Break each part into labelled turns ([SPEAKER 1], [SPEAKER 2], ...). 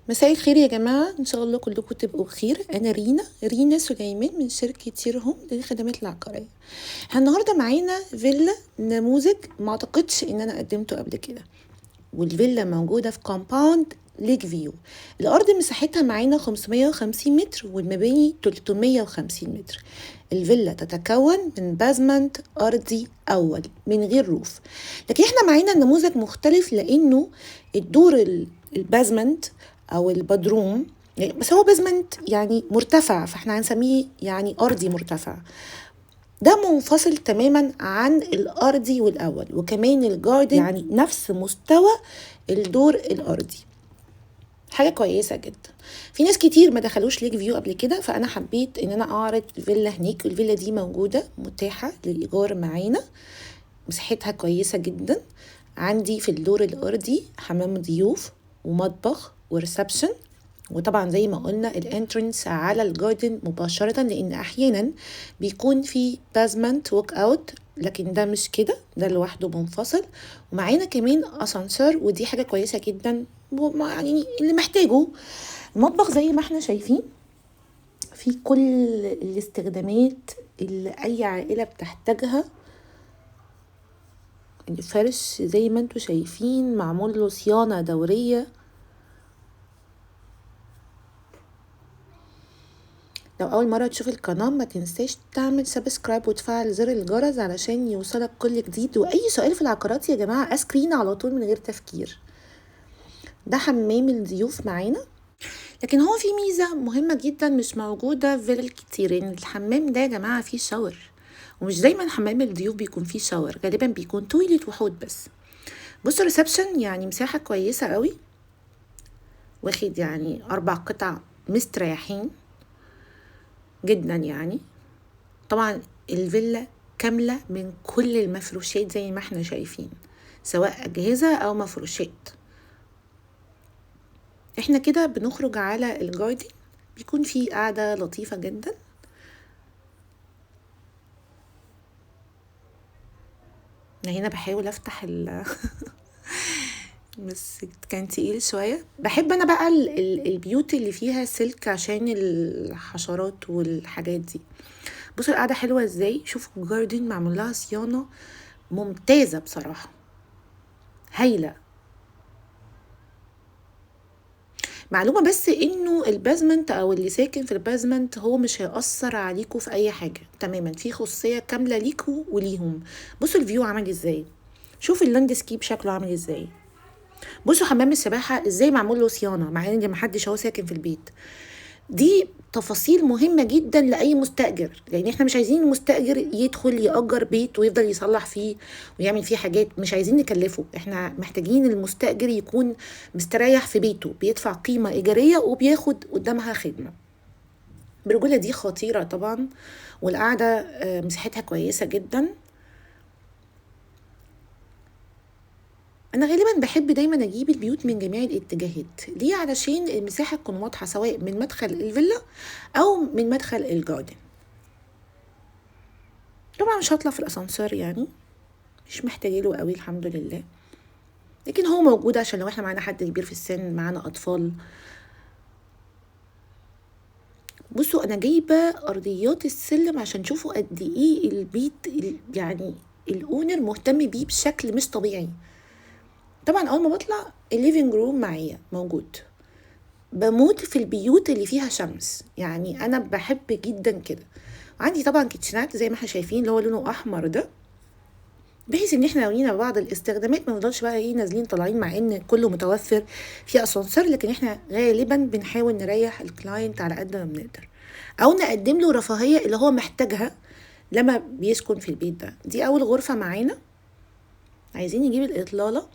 [SPEAKER 1] مساء الخير يا جماعة، إن شاء الله كلكم تبقوا بخير. أنا رينا سليمان من شركة ييرهوم للخدمات العقارية. احنا النهاردة معانا فيلا نموذج ما أعتقدش إن أنا قدمته قبل كده، والفيلا موجودة في كومباوند ليك فيو. الأرض مساحتها معانا 550 متر والمباني 350 متر. الفيلا تتكون من بازمنت أرضي أول من غير روف، لكن احنا معانا نموذج مختلف لأنه الدور البازمنت أو البدروم، يعني بس هو بازمنت يعني مرتفع، فاحنا هنسميه يعني أرضي مرتفع. ده منفصل تماما عن الأرضي والأول، وكمان الجاردن يعني نفس مستوى الدور الأرضي. حاجة كويسة جدا. في ناس كتير ما دخلوش ليك فيو قبل كده، فأنا حبيت إن أنا أعرض فيلا هناك. الفيلا دي موجودة متاحة للإيجار معانا، مساحتها كويسة جدا. عندي في الدور الأرضي حمام ضيوف ومطبخ وريسبشن، وطبعا زي ما قلنا الانترنس على الجاردن مباشرة، لان احيانا بيكون في بازمنت ووك اوت، لكن ده مش كده، ده لوحده منفصل. ومعانا كمان اسانسير، ودي حاجة كويسة جدا يعني اللي محتاجه. المطبخ زي ما احنا شايفين في كل الاستخدامات اللي اي عائلة بتحتاجها. الفرش زي ما انتوا شايفين معمول له صيانة دورية. لو أول مرة تشوف القناة ما تنساش تعمل سبسكرايب وتفعل زر الجرس علشان يوصلك كل جديد. وأي سؤال في العقارات يا جماعة اسكرين على طول من غير تفكير. ده حمام الضيوف معانا، لكن هو في ميزة مهمة جدا مش موجودة في فيلل كتير، ان الحمام ده يا جماعة فيه شاور، ومش دايما حمام الضيوف بيكون فيه شاور، غالبا بيكون تويلت وحوض بس. بصوا ريسبشن يعني مساحة كويسة قوي، واخد يعني 4 قطع مستريحين جدا يعني. طبعا الفيلا كاملة من كل المفروشات زي ما احنا شايفين، سواء أجهزة أو مفروشات. احنا كده بنخرج على الجاردن، بيكون فيه قاعدة لطيفة جدا. أنا هنا بحاول أفتح بس كان تقيل شوية. بحب أنا بقى البيوت اللي فيها سلك عشان الحشرات والحاجات دي. بصوا القعدة حلوة ازاي، شوفوا الجاردن معمول لها صيانة ممتازة بصراحة، هايلة. معلومة بس انه البازمنت او اللي ساكن في البازمنت هو مش هيأثر عليكم في اي حاجة تماما، في خصوصية كاملة ليكوا وليهم. بصوا الفيو عامل ازاي، شوفوا اللاندسكيب شكله عامل ازاي. بصوا حمام السباحة ازاي معمول له صيانة، مع ان محدش هو ساكن في البيت. دي تفاصيل مهمة جدا لأي مستأجر، لأن احنا مش عايزين المستأجر يدخل يأجر بيت ويفضل يصلح فيه ويعمل فيه حاجات، مش عايزين نكلفه. احنا محتاجين المستأجر يكون مستريح في بيته، بيدفع قيمة إيجارية وبياخد قدامها خدمة. برجولة دي خطيرة طبعا، والقعدة مساحتها كويسة جدا. انا غالبا بحب دايما اجيب البيوت من جميع الاتجاهات، ليه؟ علشان المساحه تكون واضحه سواء من مدخل الفيلا او من مدخل الجاردن. طبعا مش هطلع في الاسانسير يعني، مش محتاجينه قوي الحمد لله، لكن هو موجود عشان لو احنا معانا حد كبير في السن، معانا اطفال. بصوا انا جايبه ارضيات السلم عشان تشوفوا قد ايه البيت يعني الاونر مهتم بيه بشكل مش طبيعي. طبعا اول ما بطلع الليفينج روم معايا موجود. بموت في البيوت اللي فيها شمس، يعني انا بحب جدا كده. عندي طبعا كيتشنات زي ما احنا شايفين اللي هو لونه احمر ده، بحيث ان احنا لو لينا بعض الاستخدامات ما نفضلش بقى ايه نازلين طالعين، مع ان كله متوفر في اسانسير، لكن احنا غالبا بنحاول نريح الكلاينت على قد ما بنقدر، او نقدم له رفاهيه اللي هو محتاجها لما بيسكن في البيت ده. دي اول غرفه معانا. عايزين نجيب الاطلاله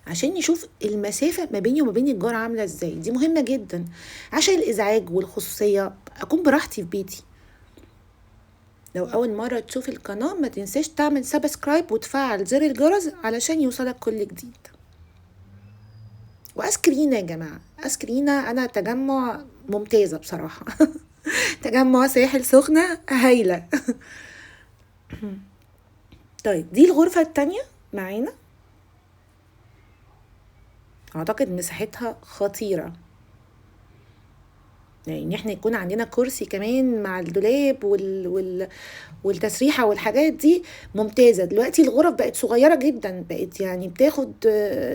[SPEAKER 1] عشان نشوف المسافة ما بيني وما بين الجار عاملة ازاي، دي مهمة جدا عشان الازعاج والخصوصية، اكون براحتي في بيتي. لو اول مرة تشوف القناة ما تنساش تعمل سبسكرايب وتفعل زر الجرس علشان يوصلك كل جديد. واسكرينا يا جماعة، اسكرينا انا تجمع ممتازة بصراحة تجمع ساحل سخنة هايلة طيب دي الغرفة التانية معانا، اعتقد مساحتها خطيرة. يعني ان احنا يكون عندنا كرسي كمان مع الدولاب والتسريحة والحاجات دي ممتازة. دلوقتي الغرف بقت صغيرة جدا، بقت يعني بتاخد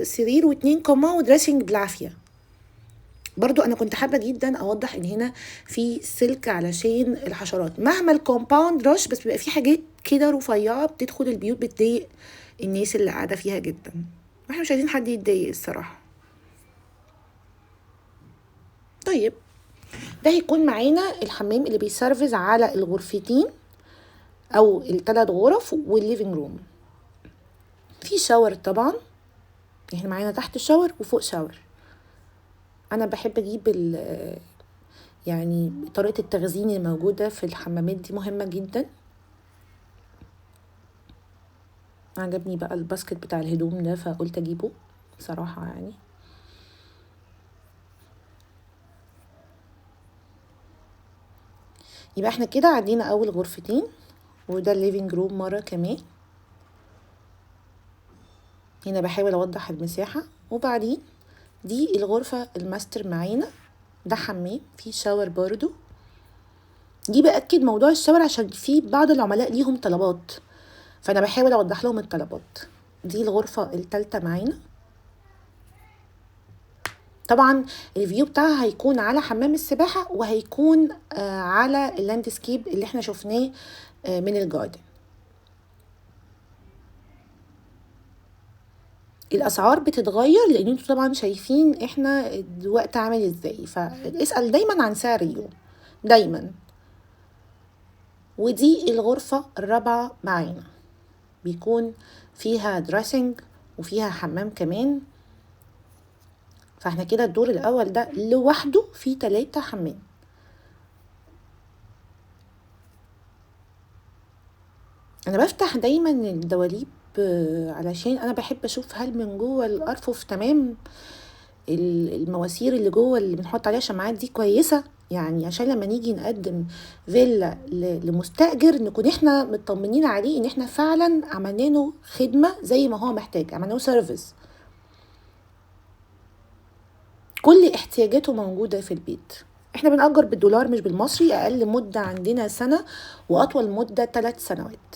[SPEAKER 1] سرير واتنين كوما ودريسنج بالعافية. برضو انا كنت حابة جدا اوضح ان هنا في سلك علشان الحشرات، مهما الكومباوند رش بس بيبقى في حاجات كده رفيعة بتدخل البيوت بتضايق الناس اللي قاعدة فيها جدا، واحنا مش عايزين حد يتضايق الصراحة. طيب ده هيكون معانا الحمام اللي بيسرفز على الغرفتين او الثلاث غرف والليفينج روم. في شاور طبعا، احنا معانا تحت شاور وفوق شاور. انا بحب اجيب يعني طريقة التخزين الموجودة في الحمامات دي مهمة جدا. عجبني بقى الباسكت بتاع الهدوم ده فقلت اجيبه صراحة يعني. يبقى احنا كده عدينا اول غرفتين، وده الليفينج روم مرة كمان. هنا بحاول اوضح المساحة. وبعدين دي الغرفة الماستر معانا، ده حمام فيه شاور برضو. دي بأكد موضوع الشاور عشان في بعض العملاء ليهم طلبات، فانا بحاول اوضح لهم الطلبات. دي الغرفة الثالثة معانا. طبعا الفيو بتاعها هيكون على حمام السباحة، وهيكون على اللاندسكيب اللي احنا شفناه من الجاردن. الاسعار بتتغير لان انتوا طبعا شايفين احنا الوقت عامل ازاي، فاسأل دايما عن سعر اليوم دايما. ودي الغرفة الرابعة معانا، بيكون فيها دريسنج وفيها حمام كمان. فاحنا كده الدور الاول ده لوحده فيه 3 حمام. انا بفتح دايما الدواليب علشان انا بحب اشوف هل من جوه الارفف تمام، المواسير اللي جوه اللي بنحط عليها شماعات دي كويسه، يعني عشان لما نيجي نقدم فيلا لمستاجر نكون احنا مطمنين عليه ان احنا فعلا عملنا له خدمه زي ما هو محتاج، عملنا له سيرفيس، كل احتياجاته موجوده في البيت. احنا بنأجر بالدولار مش بالمصري. اقل مده عندنا سنه، واطول مده 3 سنوات.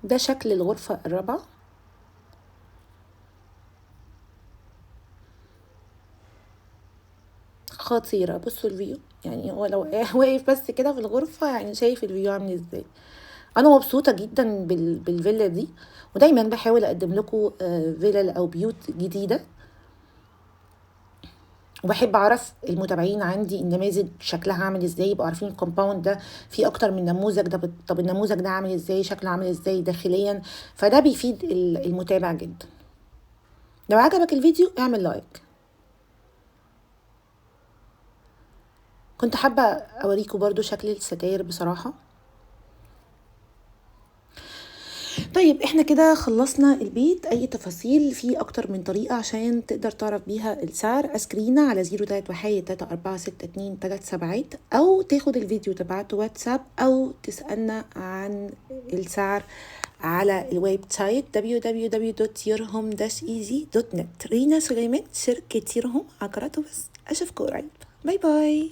[SPEAKER 1] ده شكل الغرفة الرابعة. خطيرة. بصوا الفيو، يعني هو لو واقف بس كده في الغرفة يعني شايف الفيو عامل ازاي. انا مبسوطة جدا بالفيلا دي، ودايما بحاول اقدم لكم فيلا او بيوت جديدة، وبحب اعرف المتابعين عندي النماذج شكلها عامل ازاي، يبقوا عارفين الكومباوند ده فيه اكتر من نموذج. ده طب النموذج ده عامل ازاي، شكله عامل ازاي داخليا، فده بيفيد المتابع جدا. لو عجبك الفيديو اعمل لايك. كنت حابة اوريكم برضو شكل الستاير بصراحة. طيب احنا كده خلصنا البيت. اي تفاصيل في اكتر من طريقة عشان تقدر تعرف بيها السعر، اسكرينا على 031 او تاخد الفيديو تبعته واتساب، او تسألنا عن السعر على الويب سايت www.yourhome-easy.net. رينا سليمان، شركة يورهوم عقارات وبس. اشوفكم قريب. باي باي.